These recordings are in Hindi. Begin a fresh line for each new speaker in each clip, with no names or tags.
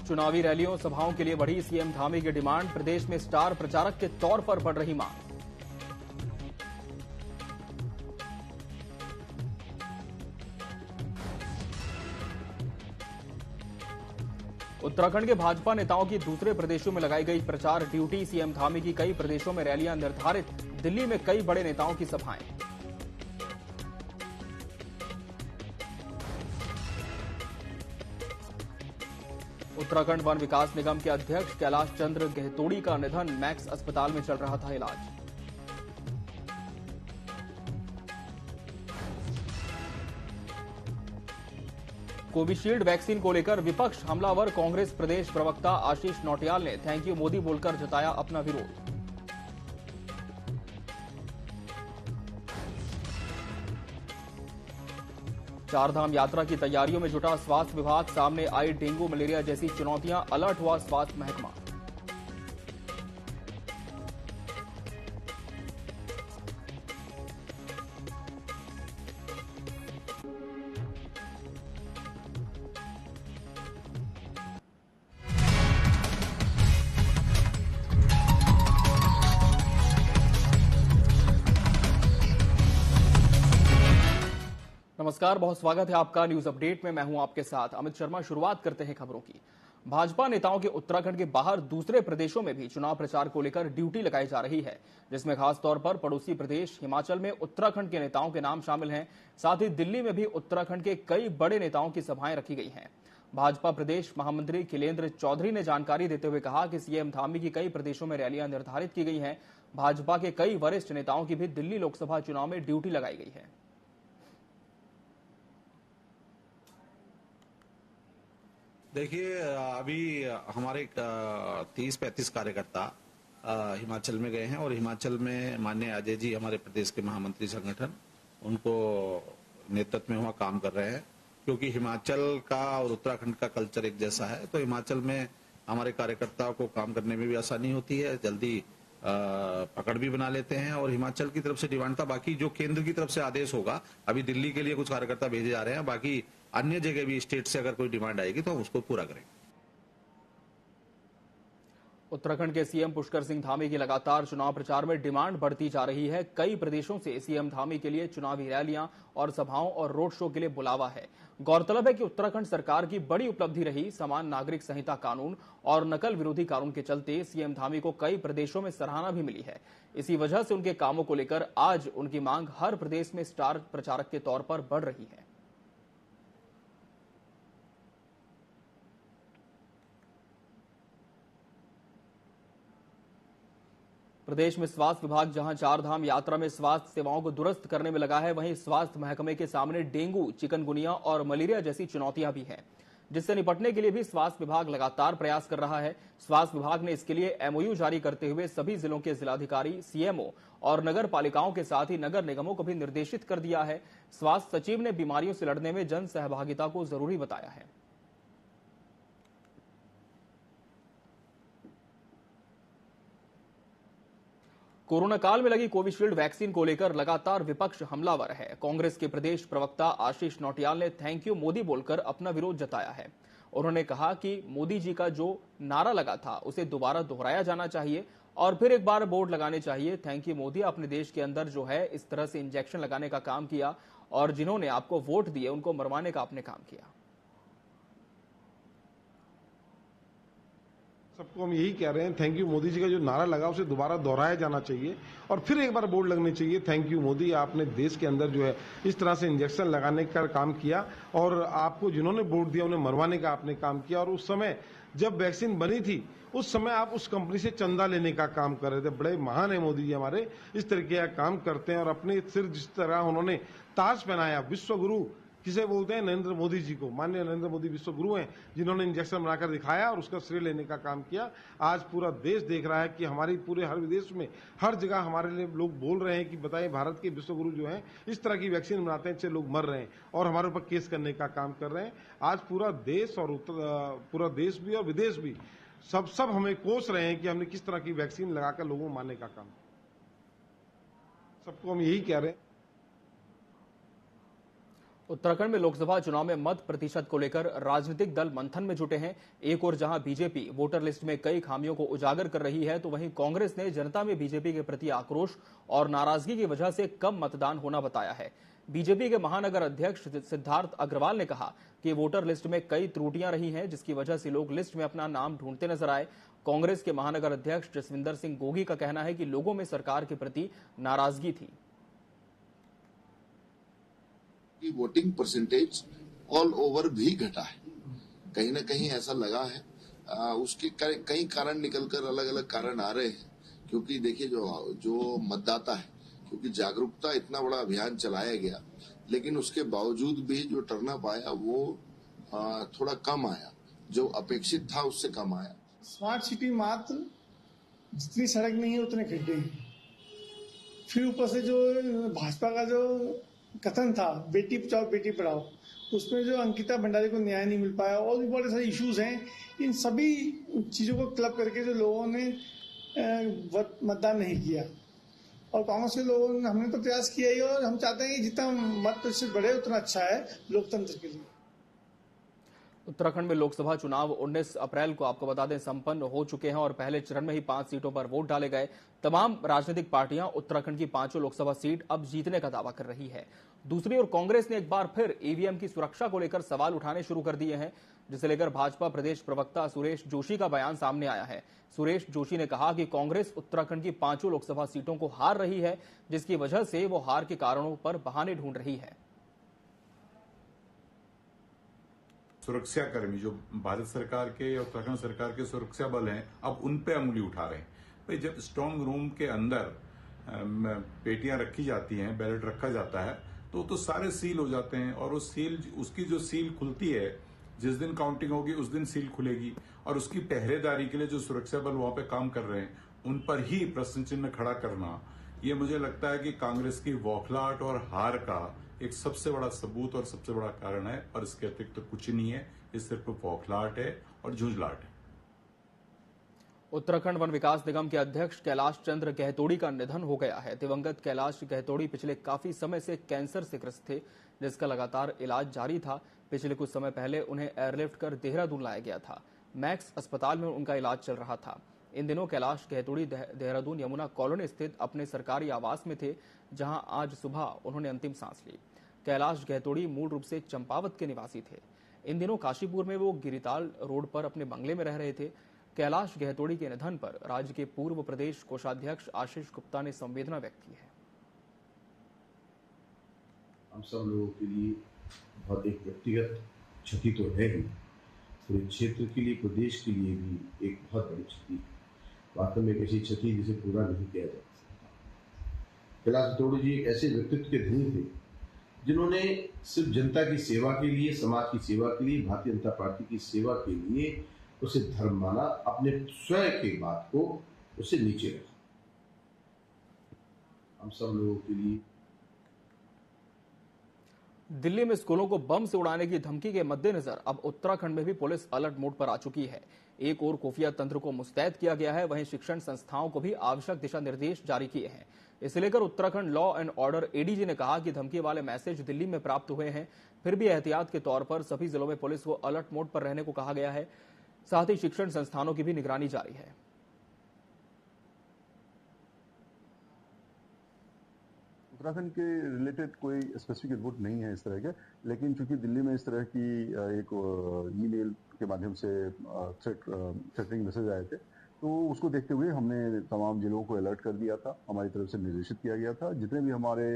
चुनावी रैलियों सभाओं के लिए बढ़ी सीएम धामी की डिमांड। प्रदेश में स्टार प्रचारक के तौर पर बढ़ रही मांग। उत्तराखंड के भाजपा नेताओं की दूसरे प्रदेशों में लगाई गई प्रचार ड्यूटी। सीएम धामी की कई प्रदेशों में रैलियां निर्धारित। दिल्ली में कई बड़े नेताओं की सभाएं। उत्तराखंड वन विकास निगम के अध्यक्ष कैलाश चंद्र गहतोड़ी का निधन। मैक्स अस्पताल में चल रहा था इलाज। कोविशील्ड वैक्सीन को लेकर विपक्ष हमलावर। कांग्रेस प्रदेश प्रवक्ता आशीष नौटियाल ने थैंक यू मोदी बोलकर जताया अपना विरोध। चारधाम यात्रा की तैयारियों में जुटा स्वास्थ्य विभाग। सामने आई डेंगू मलेरिया जैसी चुनौतियां। अलर्ट हुआ स्वास्थ्य महकमा। नमस्कार, बहुत स्वागत है आपका न्यूज अपडेट में। मैं हूं आपके साथ अमित शर्मा। शुरुआत करते हैं खबरों की। भाजपा नेताओं के उत्तराखंड के बाहर दूसरे प्रदेशों में भी चुनाव प्रचार को लेकर ड्यूटी लगाई जा रही है, जिसमें खासतौर पर पड़ोसी प्रदेश हिमाचल में उत्तराखंड के नेताओं के नाम शामिल हैं। साथ ही दिल्ली में भी उत्तराखंड के कई बड़े नेताओं की सभाएं रखी गई हैं। भाजपा प्रदेश महामंत्री खिलेंद्र चौधरी ने जानकारी देते हुए कहा कि सीएम धामी की कई प्रदेशों में रैलियां निर्धारित की गई हैं। भाजपा के कई वरिष्ठ नेताओं की भी दिल्ली लोकसभा चुनाव में ड्यूटी लगाई गई है।
देखिए, अभी हमारे 30-35 कार्यकर्ता हिमाचल में गए हैं और हिमाचल में माननीय अजय जी, हमारे प्रदेश के महामंत्री संगठन, उनको नेतृत्व में हुआ काम कर रहे हैं। क्योंकि हिमाचल का और उत्तराखंड का कल्चर एक जैसा है, तो हिमाचल में हमारे कार्यकर्ताओं को काम करने में भी आसानी होती है, जल्दी पकड़ भी बना लेते हैं। और हिमाचल की तरफ से डिमांड था, बाकी जो केंद्र की तरफ से आदेश होगा, अभी दिल्ली के लिए कुछ कार्यकर्ता भेजे जा रहे हैं, बाकी अन्य जगह भी स्टेट से अगर कोई डिमांड आएगी तो हम उसको पूरा करेंगे।
उत्तराखंड के सीएम पुष्कर सिंह धामी की लगातार चुनाव प्रचार में डिमांड बढ़ती जा रही है। कई प्रदेशों से सीएम धामी के लिए चुनावी रैलियां और सभाओं और रोड शो के लिए बुलावा है। गौरतलब है कि उत्तराखंड सरकार की बड़ी उपलब्धि रही समान नागरिक संहिता कानून और नकल विरोधी कानून के चलते सीएम धामी को कई प्रदेशों में सराहना भी मिली है। इसी वजह से उनके कामों को लेकर आज उनकी मांग हर प्रदेश में स्टार प्रचारक के तौर पर बढ़ रही है। प्रदेश में स्वास्थ्य विभाग जहां चारधाम यात्रा में स्वास्थ्य सेवाओं को दुरुस्त करने में लगा है, वहीं स्वास्थ्य महकमे के सामने डेंगू, चिकनगुनिया और मलेरिया जैसी चुनौतियां भी हैं, जिससे निपटने के लिए भी स्वास्थ्य विभाग लगातार प्रयास कर रहा है। स्वास्थ्य विभाग ने इसके लिए एमओयू जारी करते हुए सभी जिलों के जिलाधिकारी, सीएमओ और नगर पालिकाओं के साथ ही नगर निगमों को भी निर्देशित कर दिया है। स्वास्थ्य सचिव ने बीमारियों से लड़ने में जन सहभागिता को जरूरी बताया है। कोरोना काल में लगी कोविशील्ड वैक्सीन को लेकर लगातार विपक्ष हमलावर है। कांग्रेस के प्रदेश प्रवक्ता आशीष नौटियाल ने थैंक यू मोदी बोलकर अपना विरोध जताया है। उन्होंने कहा कि मोदी जी का जो नारा लगा था उसे दोबारा दोहराया जाना चाहिए और फिर एक बार बोर्ड लगाने चाहिए। थैंक यू मोदी, अपने देश के अंदर जो है इस तरह से इंजेक्शन लगाने का काम किया और जिन्होंने आपको वोट दिए उनको मरवाने का आपने काम किया।
सबको हम यही कह रहे हैं, थैंक यू मोदी जी का जो नारा लगा उसे दोबारा दोहराया जाना चाहिए और फिर एक बार बोर्ड लगने चाहिए। थैंक यू मोदी, आपने देश के अंदर जो है इस तरह से इंजेक्शन लगाने का काम किया और आपको जिन्होंने वोट दिया उन्हें मरवाने का आपने काम किया। और उस समय जब वैक्सीन बनी थी उस समय आप उस कंपनी से चंदा लेने का काम कर रहे थे। बड़े महान है मोदी जी हमारे, इस तरीके का काम करते हैं और अपने सिर जिस तरह उन्होंने ताज पहनाया, विश्वगुरु किसे बोलते हैं, नरेंद्र मोदी जी को। माननीय नरेंद्र मोदी विश्व गुरु हैं, जिन्होंने इंजेक्शन बनाकर दिखाया और उसका श्रेय लेने का काम किया। आज पूरा देश देख रहा है कि हमारी पूरे हर विदेश में हर जगह हमारे लिए लोग बोल रहे हैं कि बताइए, भारत के विश्व गुरु जो हैं इस तरह की वैक्सीन बनाते हैं, इससे लोग मर रहे हैं और हमारे ऊपर केस करने का काम कर रहे हैं। आज पूरा देश और पूरा देश भी और विदेश भी सब हमें कोस रहे हैं कि हमने किस तरह की वैक्सीन लगाकर लोगों को मारने का काम। सबको हम यही कह रहे हैं।
उत्तराखंड में लोकसभा चुनाव में मत प्रतिशत को लेकर राजनीतिक दल मंथन में जुटे हैं। एक और जहां बीजेपी वोटर लिस्ट में कई खामियों को उजागर कर रही है, तो वहीं कांग्रेस ने जनता में बीजेपी के प्रति आक्रोश और नाराजगी की वजह से कम मतदान होना बताया है। बीजेपी के महानगर अध्यक्ष सिद्धार्थ अग्रवाल ने कहा कि वोटर लिस्ट में कई त्रुटियां रही हैं, जिसकी वजह से लोग लिस्ट में अपना नाम ढूंढते नजर आए। कांग्रेस के महानगर अध्यक्ष जसविंदर सिंह गोगी का कहना है कि लोगों में सरकार के प्रति नाराजगी थी।
की वोटिंग परसेंटेज ऑल ओवर भी घटा है। कहीं ना कहीं ऐसा लगा है। उसके कई कारण निकलकर अलग अलग कारण आ रहे हैं, क्योंकि देखिए जो मतदाता है, क्योंकि जागरूकता इतना बड़ा अभियान चलाया गया, लेकिन उसके बावजूद भी जो टर्नअप आया वो थोड़ा कम आया, जो अपेक्षित था उससे कम आया।
स्मार्ट सिटी मात्र जितनी सड़क नहीं है उतने खड्डे हैं। फिर ऊपर से जो भाजपा का जो कथन था बेटी बचाओ बेटी पढ़ाओ, उसमें जो अंकिता भंडारी को न्याय नहीं मिल पाया और भी बड़े सारे इश्यूज हैं। इन सभी चीजों को क्लब करके जो लोगों ने मतदान नहीं किया, और कांग्रेस के लोगों ने, हमने तो प्रयास किया ही, और हम चाहते हैं कि जितना मत प्रतिशत बढ़े उतना अच्छा है लोकतंत्र के लिए।
उत्तराखंड में लोकसभा चुनाव 19 अप्रैल को आपको बता दें संपन्न हो चुके हैं और पहले चरण में ही 5 सीटों पर वोट डाले गए। तमाम राजनीतिक पार्टियां उत्तराखंड की 5 लोकसभा सीट अब जीतने का दावा कर रही है। दूसरी ओर कांग्रेस ने एक बार फिर ईवीएम की सुरक्षा को लेकर सवाल उठाने शुरू कर दिए हैं, जिसे लेकर भाजपा प्रदेश प्रवक्ता सुरेश जोशी का बयान सामने आया है। सुरेश जोशी ने कहा कि कांग्रेस उत्तराखंड की 5 लोकसभा सीटों को हार रही है, जिसकी वजह से वो हार के कारणों पर बहाने ढूंढ रही है।
सुरक्षाकर्मी जो भारत सरकार के या उत्तराखंड सरकार के सुरक्षा बल हैं, अब उन पे उंगली उठा रहे हैं। भाई जब स्ट्रांग रूम के अंदर पेटियां रखी जाती हैं, बैलेट रखा जाता है, तो सारे सील हो जाते हैं, और उसकी जो सील खुलती है, जिस दिन काउंटिंग होगी उस दिन सील खुलेगी, और उसकी पहरेदारी के लिए जो सुरक्षा बल वहां पे काम कर रहे हैं उन पर ही प्रश्न चिन्ह खड़ा करना, ये मुझे लगता है कि कांग्रेस की बौखलाहट और हार का एक सबसे बड़ा सबूत और सबसे बड़ा कारण है, और इसके अतिरिक्त तो कुछ नहीं है। ये सिर्फ बौखलाहट है और झुंझलाहट है।
उत्तराखंड वन विकास निगम के अध्यक्ष कैलाश चंद्र गहतोड़ी का निधन हो गया है। दिवंगत कैलाश गहतोड़ी पिछले काफी समय से कैंसर से ग्रस्त थे, जिसका लगातार इलाज जारी था। पिछले कुछ समय पहले उन्हें एयरलिफ्ट कर देहरादून लाया गया था। मैक्स अस्पताल में उनका इलाज चल रहा था। इन दिनों कैलाश गहतोड़ी देहरादून यमुना कॉलोनी स्थित अपने सरकारी आवास में थे, जहां आज सुबह उन्होंने अंतिम सांस ली। कैलाश गहतोड़ी मूल रूप से चंपावत के निवासी थे। इन दिनों काशीपुर में वो गिरिताल रोड पर अपने बंगले में रह रहे थे। कैलाश गहतोड़ी के निधन पर राज्य के पूर्व प्रदेश कोषाध्यक्ष आशीष गुप्ता ने संवेदना व्यक्त की है।
हम सब लोगों के लिए बहुत एक व्यक्तिगत क्षति तो है ही, पूरे क्षेत्र के लिए, प्रदेश के लिए भी एक बहुत बड़ी क्षति है। वास्तव में एक ऐसी क्षति जिसे पूरा नहीं किया जा सकता। कैलाश गहतोड़ी जी एक ऐसे व्यक्तित्व के धनी थे जिन्होंने सिर्फ जनता की सेवा के लिए, समाज की सेवा के लिए, भारतीय जनता पार्टी की सेवा के लिए उसे धर्म माना, अपने स्वयं के बात को उसे नीचे रखा। हम सब लोगों के लिए
दिल्ली में स्कूलों को बम से उड़ाने की धमकी के मद्देनजर अब उत्तराखंड में भी पुलिस अलर्ट मोड पर आ चुकी है। एक और खुफिया तंत्र को मुस्तैद किया गया है, वहीं शिक्षण संस्थाओं को भी आवश्यक दिशा निर्देश जारी किए हैं। इसे लेकर Uttarakhand law and order ADG ने कहा कि धमकी वाले मैसेज दिल्ली में प्राप्त हुए हैं, फिर भी एहतियात के तौर पर सभी जिलों में पुलिस को अलर्ट मोड पर रहने को कहा गया है। साथ ही शिक्षण संस्थानों की भी निगरानी जारी है।
उत्तराखंड के रिलेटेड कोई स्पेसिफिक रिपोर्ट नहीं है इस तरह के, लेकिन चूंकि दिल्ली में इस तरह की एक ईमेल के माध्यम से थ्रेटनिंग मैसेज आए थे, तो उसको देखते हुए हमने तमाम जिलों को अलर्ट कर दिया था। हमारी तरफ से निर्देशित किया गया था जितने भी हमारे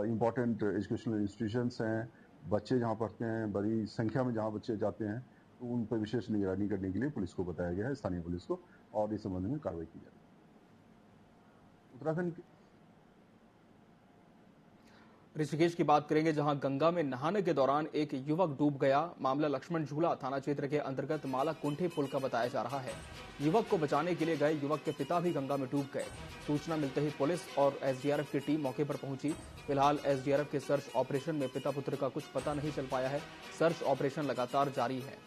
इम्पोर्टेंट एजुकेशनल इंस्टीट्यूशंस हैं, बच्चे जहाँ पढ़ते हैं, बड़ी संख्या में जहाँ बच्चे जाते हैं, तो उन पर विशेष निगरानी करने के लिए पुलिस को बताया गया है, स्थानीय पुलिस को, और इस संबंध में कार्रवाई की जाए। उत्तराखंड
ऋषिकेश की बात करेंगे, जहां गंगा में नहाने के दौरान एक युवक डूब गया। मामला लक्ष्मण झूला थाना क्षेत्र के अंतर्गत माला कुंठी पुल का बताया जा रहा है। युवक को बचाने के लिए गए युवक के पिता भी गंगा में डूब गए। सूचना मिलते ही पुलिस और एसडीआरएफ की टीम मौके पर पहुंची। फिलहाल एसडीआरएफ के सर्च ऑपरेशन में पिता पुत्र का कुछ पता नहीं चल पाया है। सर्च ऑपरेशन लगातार जारी है।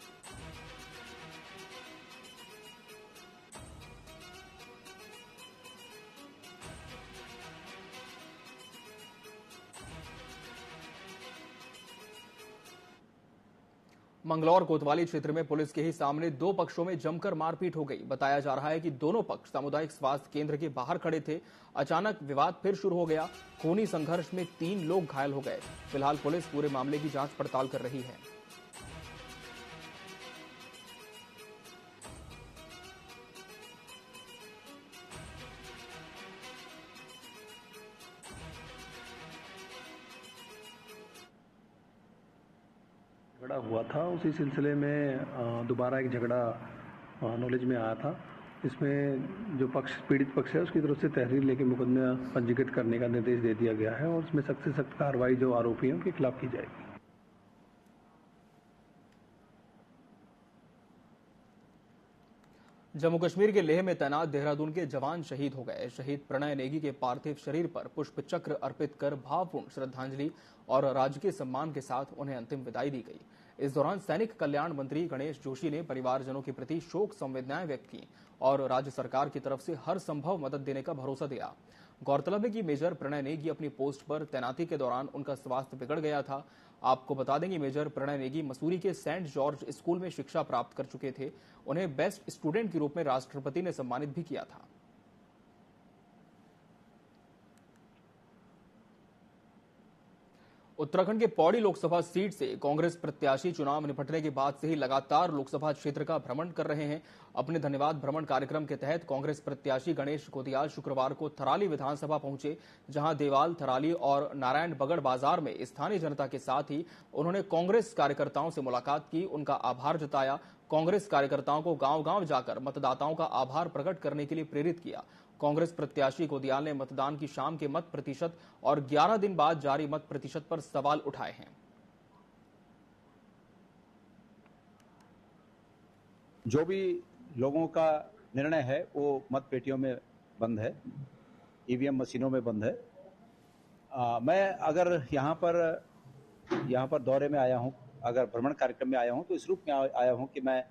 मंगलौर कोतवाली क्षेत्र में पुलिस के ही सामने दो पक्षों में जमकर मारपीट हो गई। बताया जा रहा है कि दोनों पक्ष सामुदायिक स्वास्थ्य केंद्र के बाहर खड़े थे। अचानक विवाद फिर शुरू हो गया। खूनी संघर्ष में 3 लोग घायल हो गए। फिलहाल पुलिस पूरे मामले की जांच पड़ताल कर रही है।
झगड़ा हुआ था, उसी सिलसिले में दोबारा एक झगड़ा नॉलेज में आया था। इसमें जो पक्ष पीड़ित पक्ष है उसकी तरफ से तहरीर लेके मुकदमा पंजीकृत करने का निर्देश दे दिया गया है और उसमें सख्त से सख्त कार्रवाई जो आरोपी हैं उनके खिलाफ की जाएगी।
जम्मू कश्मीर के लेह में तैनात देहरादून के जवान शहीद हो गए। शहीद प्रणय नेगी के पार्थिव शरीर पर पुष्प चक्र अर्पित कर भावपूर्ण श्रद्धांजलि और राजकीय सम्मान के साथ उन्हें अंतिम विदाई दी गई। इस दौरान सैनिक कल्याण मंत्री गणेश जोशी ने परिवारजनों के प्रति शोक संवेदनाएं व्यक्त की और राज्य सरकार की तरफ से हर संभव मदद देने का भरोसा दिया। गौरतलब है कि मेजर प्रणय नेगी अपनी पोस्ट पर तैनाती के दौरान उनका स्वास्थ्य बिगड़ गया था। आपको बता दें कि मेजर प्रणय नेगी मसूरी के सेंट जॉर्ज स्कूल में शिक्षा प्राप्त कर चुके थे। उन्हें बेस्ट स्टूडेंट के रूप में राष्ट्रपति ने सम्मानित भी किया था। उत्तराखंड के पौड़ी लोकसभा सीट से कांग्रेस प्रत्याशी चुनाव निपटने के बाद से ही लगातार लोकसभा क्षेत्र का भ्रमण कर रहे हैं। अपने धन्यवाद भ्रमण कार्यक्रम के तहत कांग्रेस प्रत्याशी गणेश गोदियाल शुक्रवार को थराली विधानसभा पहुंचे, जहां देवाल, थराली और नारायण बगड़ बाजार में स्थानीय जनता के साथ ही उन्होंने कांग्रेस कार्यकर्ताओं से मुलाकात की, उनका आभार जताया। कांग्रेस कार्यकर्ताओं को गांव-गांव जाकर मतदाताओं का आभार प्रकट करने के लिए प्रेरित किया। कांग्रेस प्रत्याशी गोदियाल ने मतदान की शाम के मत प्रतिशत और 11 दिन बाद जारी मत प्रतिशत पर सवाल उठाए हैं।
जो भी लोगों का निर्णय है वो मत पेटियों में बंद है, ईवीएम मशीनों में बंद है। मैं अगर यहाँ पर दौरे में आया हूँ, अगर भ्रमण कार्यक्रम में आया हूँ तो इस रूप में आया हूँ कि मैं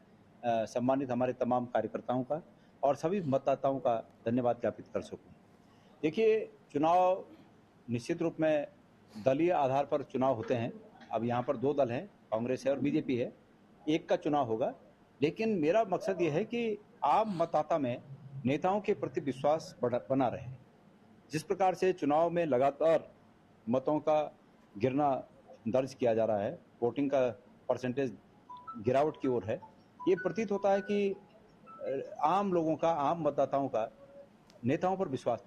सम्मानित हमारे तमाम कार्यकर्ताओं का और सभी मतदाताओं का धन्यवाद ज्ञापित कर सकूं। देखिए, चुनाव निश्चित रूप में दलीय आधार पर चुनाव होते हैं। अब यहाँ पर 2 दल हैं, कांग्रेस है और बीजेपी है। एक का चुनाव होगा, लेकिन मेरा मकसद ये है कि आम मतदाता में नेताओं के प्रति विश्वास बना रहे। जिस प्रकार से चुनाव में लगातार मतों का गिरना दर्ज किया जा रहा है, वोटिंग का परसेंटेज गिरावट की ओर है, ये प्रतीत होता है कि आम लोगों का, आम मतदाताओं का नेताओं पर विश्वास।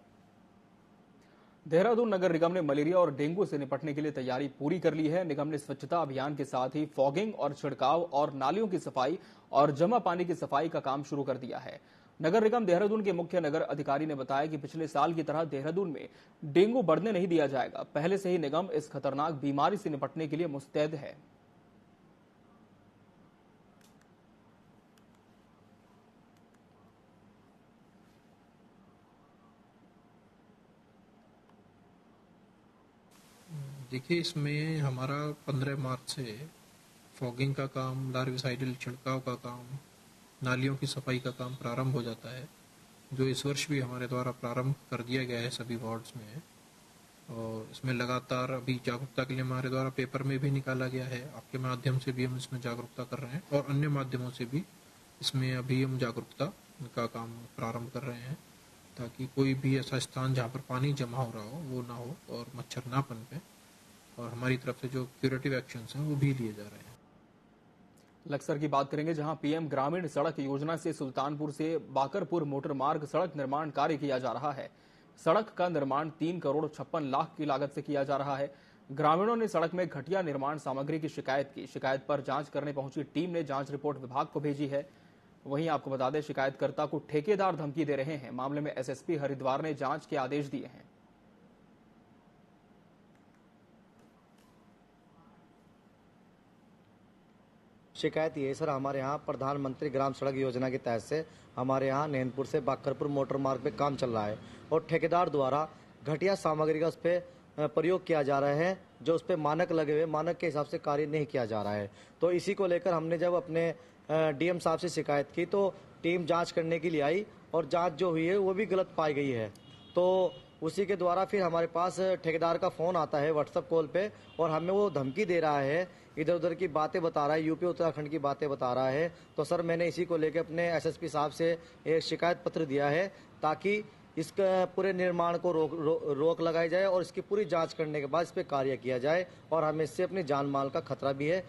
देहरादून नगर निगम ने मलेरिया और डेंगू से निपटने के लिए तैयारी पूरी कर ली है। निगम ने स्वच्छता अभियान के साथ ही फॉगिंग और छिड़काव और नालियों की सफाई और जमा पानी की सफाई का काम शुरू कर दिया है। नगर निगम देहरादून के मुख्य नगर अधिकारी ने बताया कि पिछले साल की तरह देहरादून में डेंगू बढ़ने नहीं दिया जाएगा। पहले से ही निगम इस खतरनाक बीमारी से निपटने के लिए मुस्तैद है।
देखिए, इसमें हमारा 15 मार्च से फॉगिंग का काम, लार्विसाइडल छिड़काव का काम, नालियों की सफाई का काम प्रारंभ हो जाता है, जो इस वर्ष भी हमारे द्वारा प्रारंभ कर दिया गया है सभी वार्ड्स में। और इसमें लगातार अभी जागरूकता के लिए हमारे द्वारा पेपर में भी निकाला गया है, आपके माध्यम से भी हम इसमें जागरूकता कर रहे हैं और अन्य माध्यमों से भी इसमें अभी हम जागरूकता का काम प्रारंभ कर रहे हैं, ताकि कोई भी ऐसा स्थान जहाँ पर पानी जमा हो रहा हो वो ना हो और मच्छर ना पनपे। और हमारी तरफ से जो क्यूरेटिव एक्शंस हैं वो भी लिए जा रहे हैं।
लक्सर की बात करेंगे, जहां पीएम ग्रामीण सड़क योजना से सुल्तानपुर से बाकरपुर मोटर मार्ग सड़क निर्माण कार्य किया जा रहा है। सड़क का निर्माण 3 करोड़ 56 लाख की लागत से किया जा रहा है। ग्रामीणों ने सड़क में घटिया निर्माण सामग्री की शिकायत की। शिकायत पर जांच करने पहुंची टीम ने जांच रिपोर्ट विभाग को भेजी है। वहीं आपको बता दें, शिकायतकर्ता को ठेकेदार धमकी दे रहे हैं। मामले में एसएसपी हरिद्वार ने जांच के आदेश दिए हैं।
शिकायत ये सर, हमारे यहाँ प्रधानमंत्री ग्राम सड़क योजना के तहत से हमारे यहाँ नैनपुर से बाकरपुर मोटर मार्ग पे काम चल रहा है और ठेकेदार द्वारा घटिया सामग्री का उस पर प्रयोग किया जा रहा है, जो उस पर मानक लगे हुए, मानक के हिसाब से कार्य नहीं किया जा रहा है। तो इसी को लेकर हमने जब अपने डीएम साहब से शिकायत की तो टीम जांच करने के लिए आई और जांच जो हुई है वो भी गलत पाई गई है। तो उसी के द्वारा फिर हमारे पास ठेकेदार का फोन आता है व्हाट्सएप कॉल पे, और हमें वो धमकी दे रहा है, इधर उधर की बातें बता रहा है, यूपी उत्तराखंड की बातें बता रहा है। तो सर मैंने इसी को लेकर अपने एसएसपी साहब से एक शिकायत पत्र दिया है ताकि इस पूरे निर्माण को रोक लगाई जाए और इसकी पूरी जांच करने के बाद इस पर कार्य किया जाए, और हमें इससे अपनी जान माल का खतरा भी है।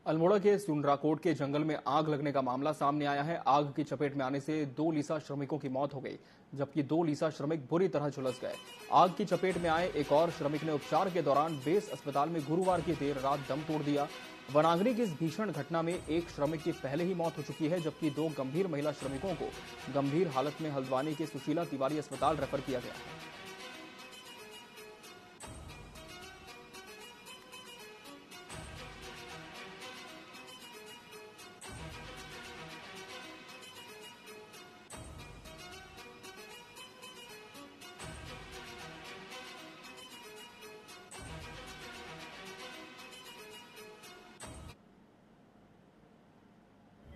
अल्मोड़ा के सुंडराकोट के जंगल में आग लगने का मामला सामने आया है। आग की चपेट में आने से 2 लीसा श्रमिकों की मौत हो गई, जबकि 2 लीसा श्रमिक बुरी तरह झुलस गए। आग की चपेट में आए एक और श्रमिक ने उपचार के दौरान बेस अस्पताल में गुरुवार की देर रात दम तोड़ दिया। वनाग्नि की इस भीषण घटना में एक श्रमिक की पहले ही मौत हो चुकी है, जबकि 2 गंभीर महिला श्रमिकों को गंभीर हालत में हल्द्वानी के सुशीला तिवारी अस्पताल रेफर किया गया है।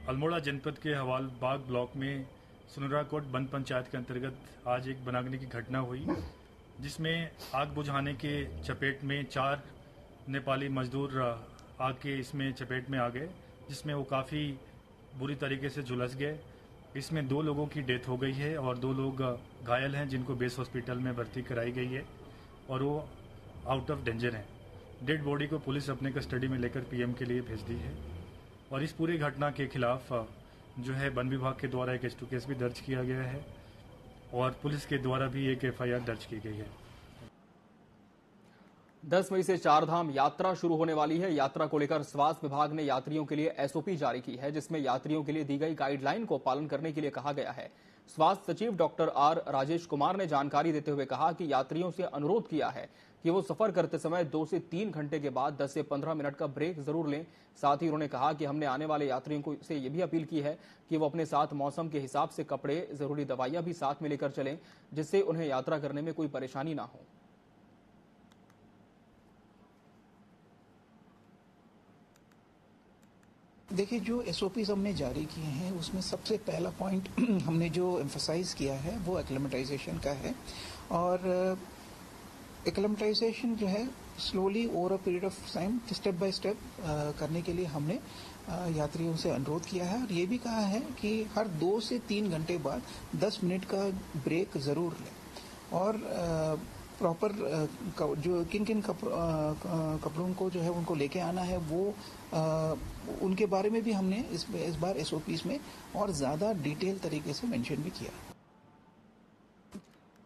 अल्मोड़ा जनपद के हवालबाग ब्लॉक में सुंडराकोट वन पंचायत के अंतर्गत आज एक वनाग्नि की घटना हुई, जिसमें आग बुझाने के चपेट में 4 नेपाली मजदूर आग के इसमें चपेट में आ गए, जिसमें वो काफ़ी बुरी तरीके से झुलस गए। इसमें 2 लोगों की डेथ हो गई है और 2 लोग घायल हैं, जिनको बेस हॉस्पिटल में भर्ती कराई गई है और वो आउट ऑफ डेंजर हैं। डेड बॉडी को पुलिस अपने कस्टडी में लेकर पीएम के लिए भेज दी है और इस पूरी घटना के खिलाफ जो है वन विभाग के द्वारा एक S2 केस भी दर्ज किया गया है और पुलिस के द्वारा भी एक FIR दर्ज की गई है।
10 मई से 4 धाम यात्रा शुरू होने वाली है। यात्रा को लेकर स्वास्थ्य विभाग ने यात्रियों के लिए SOP जारी की है, जिसमें यात्रियों के लिए दी गई गाइडलाइन को पालन करने के लिए कहा गया है। स्वास्थ्य सचिव डॉक्टर R राजेश कुमार ने जानकारी देते हुए कहा कि यात्रियों से अनुरोध किया है कि वो सफर करते समय 2 से 3 घंटे के बाद 10 से 15 मिनट का ब्रेक जरूर लें। साथ ही उन्होंने कहा कि हमने आने वाले यात्रियों को से ये भी अपील की है कि वो अपने साथ मौसम के हिसाब से कपड़े, जरूरी दवाइयां भी साथ में लेकर चलें, जिससे उन्हें यात्रा करने में कोई परेशानी ना हो।
देखिए, जो SOPs हमने जारी किए हैं उसमें सबसे पहला पॉइंट हमने जो एम्फसाइज किया है वो एक्लेमेटाइजेशन का है, और एक्लेमेटाइजेशन जो है slowly over a period of time step by step करने के लिए हमने यात्रियों से अनुरोध किया है, और ये भी कहा है कि हर 2 से 3 घंटे बाद 10 मिनट का ब्रेक जरूर लें, और प्रॉपर जो किन कपड़ों को जो है उनको लेके आना है वो उनके बारे में भी हमने इस बार SOPs में और ज्यादा डिटेल तरीके से मेंशन भी किया।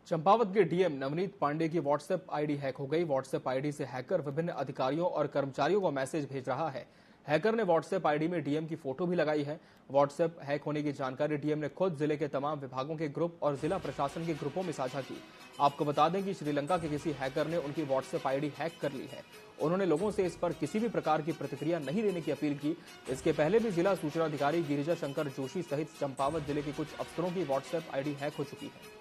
चंपावत के डीएम नवनीत पांडे की व्हाट्सएप आईडी हैक हो गई। व्हाट्सएप आईडी से हैकर विभिन्न अधिकारियों और कर्मचारियों को मैसेज भेज रहा है। हैकर ने व्हाट्सएप आईडी में डीएम की फोटो भी लगाई है। व्हाट्सएप हैक होने की जानकारी डीएम ने खुद जिले के तमाम विभागों के ग्रुप और जिला प्रशासन के ग्रुपों में साझा की। आपको बता दें कि श्रीलंका के किसी हैकर ने उनकी व्हाट्सएप आईडी हैक कर ली है। उन्होंने लोगों से इस पर किसी भी प्रकार की प्रतिक्रिया नहीं देने की अपील की। इसके पहले भी जिला सूचना अधिकारी गिरिजा शंकर जोशी सहित चंपावत जिले के कुछ अफसरों की व्हाट्सएप आईडी हैक हो चुकी है।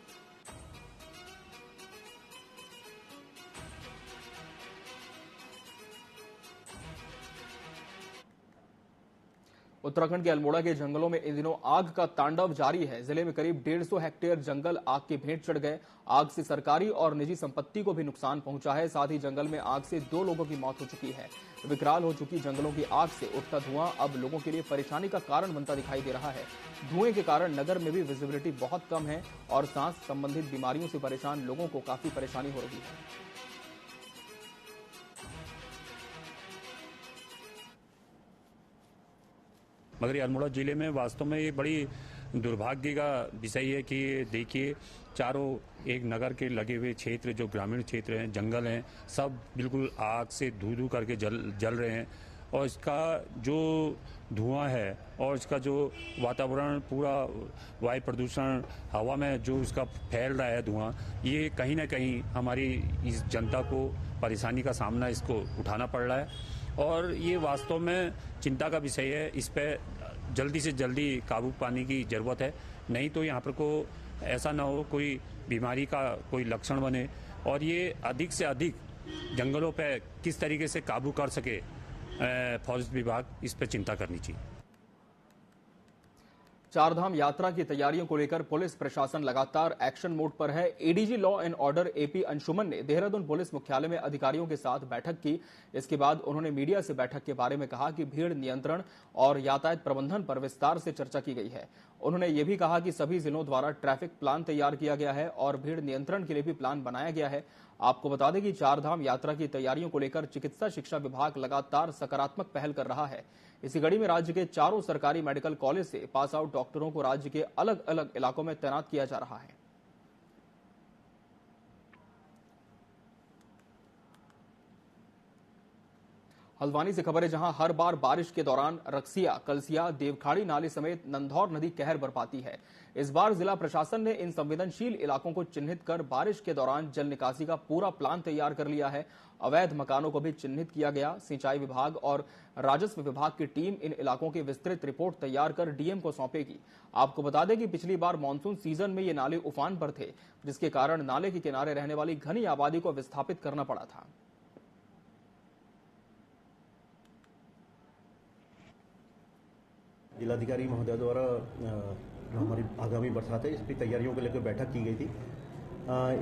उत्तराखंड के अल्मोड़ा के जंगलों में इन दिनों आग का तांडव जारी है। जिले में करीब 150 हेक्टेयर जंगल आग की भेंट चढ़ गए। आग से सरकारी और निजी संपत्ति को भी नुकसान पहुंचा है। साथ ही जंगल में आग से 2 लोगों की मौत हो चुकी है। विकराल हो चुकी जंगलों की आग से उठता धुआं अब लोगों के लिए परेशानी का कारण बनता दिखाई दे रहा है। धुएं के कारण नगर में भी विजिबिलिटी बहुत कम है और सांस संबंधित बीमारियों से परेशान लोगों को काफी परेशानी हो रही है।
मगर अल्मोड़ा जिले में वास्तव में ये बड़ी दुर्भाग्य का विषय है कि देखिए चारों एक नगर के लगे हुए क्षेत्र जो ग्रामीण क्षेत्र हैं, जंगल हैं, सब बिल्कुल आग से धू करके जल रहे हैं और इसका जो धुआं है और इसका जो वातावरण पूरा वायु प्रदूषण हवा में जो इसका फैल रहा है धुआं, ये कहीं ना कहीं हमारी इस जनता को परेशानी का सामना इसको उठाना पड़ रहा है और ये वास्तव में चिंता का विषय है। इस पर जल्दी से जल्दी काबू पाने की जरूरत है, नहीं तो यहाँ पर को ऐसा ना हो कोई बीमारी का कोई लक्षण बने और ये अधिक से अधिक जंगलों पे किस तरीके से काबू कर सके फॉरेस्ट विभाग, इस पर चिंता करनी चाहिए।
चारधाम यात्रा की तैयारियों को लेकर पुलिस प्रशासन लगातार एक्शन मोड पर है। ADG law and order AP Anshuman ने देहरादून पुलिस मुख्यालय में अधिकारियों के साथ बैठक की। इसके बाद उन्होंने मीडिया से बैठक के बारे में कहा कि भीड़ नियंत्रण और यातायात प्रबंधन पर विस्तार से चर्चा की गई है। उन्होंने ये भी कहा कि सभी जिलों द्वारा ट्रैफिक प्लान तैयार किया गया है और भीड़ नियंत्रण के लिए भी प्लान बनाया गया है। आपको बता दें कि चारधाम यात्रा की तैयारियों को लेकर चिकित्सा शिक्षा विभाग लगातार सकारात्मक पहल कर रहा है। इसी कड़ी में राज्य के चारों सरकारी मेडिकल कॉलेज से पास आउट डॉक्टरों को राज्य के अलग अलग इलाकों में तैनात किया जा रहा है। हल्द्वानी से खबर है, जहां हर बार बारिश के दौरान रक्सिया, कलसिया, देवखाड़ी नाले समेत नंधौर नदी कहर बरपाती है। इस बार जिला प्रशासन ने इन संवेदनशील इलाकों को चिन्हित कर बारिश के दौरान जल निकासी का पूरा प्लान तैयार कर लिया है। अवैध मकानों को भी चिन्हित किया गया। सिंचाई विभाग और राजस्व विभाग की टीम इन इलाकों की विस्तृत रिपोर्ट तैयार कर डीएम को सौंपेगी। आपको बता दें कि पिछली बार मानसून सीजन में ये नाले उफान पर थे, जिसके कारण नाले के किनारे रहने वाली घनी आबादी को विस्थापित करना पड़ा था।
जिलाधिकारी महोदय द्वारा जो हमारी आगामी बरसात है इसकी तैयारियों को लेकर बैठक की गई थी।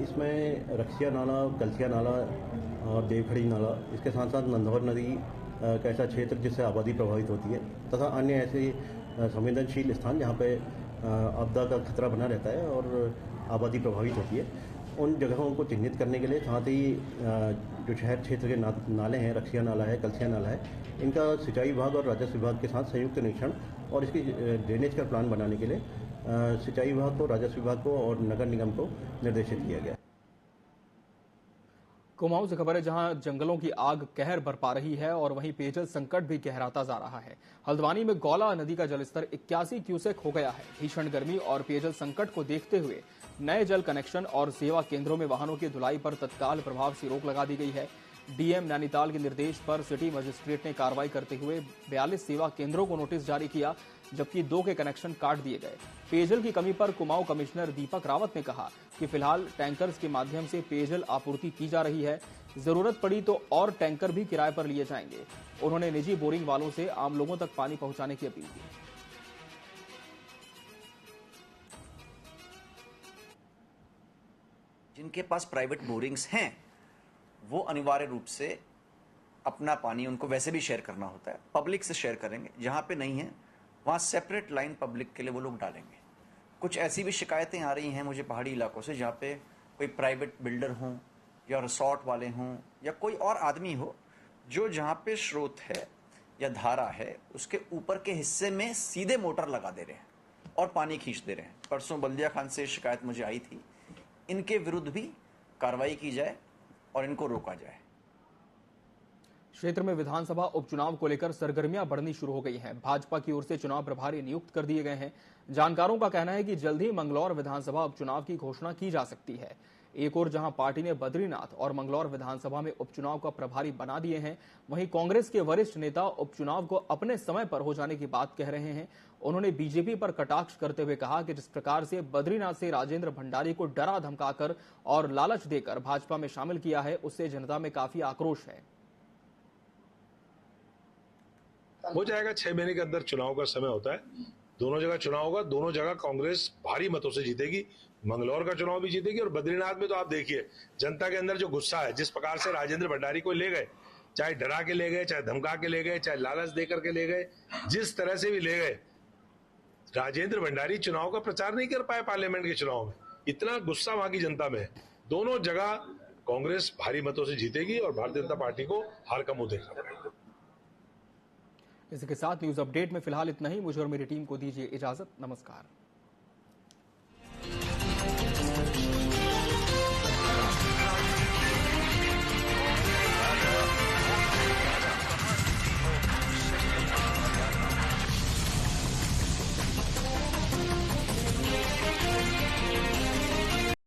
इसमें रक्सिया नाला, कलसिया नाला और देवखड़ी नाला, इसके साथ साथ नंधौर नदी का ऐसा क्षेत्र जिससे आबादी प्रभावित होती है तथा अन्य ऐसे संवेदनशील स्थान जहाँ पे आपदा का खतरा बना रहता है और आबादी प्रभावित होती है, उन जगहों को चिन्हित करने के लिए, साथ ही जो शहर क्षेत्र के नाले हैं, रक्सिया नाला है, कलसिया नाला है, इनका सिंचाई विभाग और राजस्व विभाग के साथ संयुक्त निरीक्षण और इसकी ड्रेनेज का प्लान बनाने के लिए सिंचाई विभाग को, राजस्व विभाग को और नगर निगम को निर्देशित किया गया।
कुमाऊं से खबर है, जहां जंगलों की आग कहर बरपा रही है और वहीं पेयजल संकट भी गहराता जा रहा है। हल्द्वानी में गौला नदी का जलस्तर 81 क्यूसेक हो गया है। भीषण गर्मी और पेयजल संकट को देखते हुए नए जल कनेक्शन और सेवा केंद्रों में वाहनों की धुलाई पर तत्काल प्रभाव से रोक लगा दी गई है। डीएम नैनीताल के निर्देश पर सिटी मजिस्ट्रेट ने कार्रवाई करते हुए 42 सेवा केंद्रों को नोटिस जारी किया, जबकि 2 के कनेक्शन काट दिए गए। पेयजल की कमी पर कुमाऊं कमिश्नर दीपक रावत ने कहा कि फिलहाल टैंकर्स के माध्यम से पेयजल आपूर्ति की जा रही है। जरूरत पड़ी तो और टैंकर भी किराए पर लिए जाएंगे। उन्होंने निजी बोरिंग वालों से आम लोगों तक पानी पहुंचाने की अपील की।
जिनके पास प्राइवेट बोरिंग्स हैं वो अनिवार्य रूप से अपना पानी उनको वैसे भी शेयर करना होता है, पब्लिक से शेयर करेंगे। जहां पे नहीं है वहां सेपरेट लाइन पब्लिक के लिए वो लोग डालेंगे। कुछ ऐसी भी शिकायतें आ रही हैं मुझे पहाड़ी इलाकों से, जहां पे कोई प्राइवेट बिल्डर हों या रिसोर्ट वाले हों या कोई और आदमी हो जो जहां पे स्रोत है या धारा है उसके ऊपर के हिस्से में सीधे मोटर लगा दे रहे हैं और पानी खींच दे रहे हैं। परसों बल्दिया खान से शिकायत मुझे आई थी। इनके विरुद्ध भी कार्रवाई की जाए और इनको रोका जाए।
क्षेत्र में विधानसभा उपचुनाव को लेकर सरगर्मियां बढ़नी शुरू हो गई हैं। भाजपा की ओर से चुनाव प्रभारी नियुक्त कर दिए गए हैं। जानकारों का कहना है कि जल्द ही मंगलौर विधानसभा उपचुनाव की घोषणा की जा सकती है। एक और जहां पार्टी ने बद्रीनाथ और मंगलौर विधानसभा में उपचुनाव का प्रभारी बना दिए हैं, वहीं कांग्रेस के वरिष्ठ नेता उपचुनाव को अपने समय पर हो जाने की बात कह रहे हैं। उन्होंने बीजेपी पर कटाक्ष करते हुए कहा कि जिस प्रकार से बद्रीनाथ से राजेंद्र भंडारी को डरा धमकाकर और लालच देकर भाजपा में शामिल किया है, उससे जनता में काफी आक्रोश है।
हो जाएगा, 6 महीने के अंदर चुनाव का समय होता है। दोनों जगह चुनाव होगा, दोनों जगह कांग्रेस भारी मतों से जीतेगी। मंगलौर का चुनाव भी जीतेगी और बद्रीनाथ में तो आप देखिए जनता के अंदर जो गुस्सा है, जिस प्रकार से राजेंद्र भंडारी को ले गए, चाहे डरा के ले गए, चाहे धमका के ले गए, चाहे लालच देकर के ले गए, जिस तरह से भी ले गए, राजेंद्र भंडारी चुनाव का प्रचार नहीं कर पाए पार्लियामेंट के चुनाव में। इतना गुस्सा वहां की जनता में है। दोनों जगह कांग्रेस भारी मतों से जीतेगी और भारतीय जनता पार्टी को हार का मुंह देखना पड़ेगा।
इसके साथ न्यूज अपडेट में फिलहाल इतना ही। मुझे और मेरी टीम को दीजिए इजाजत। नमस्कार।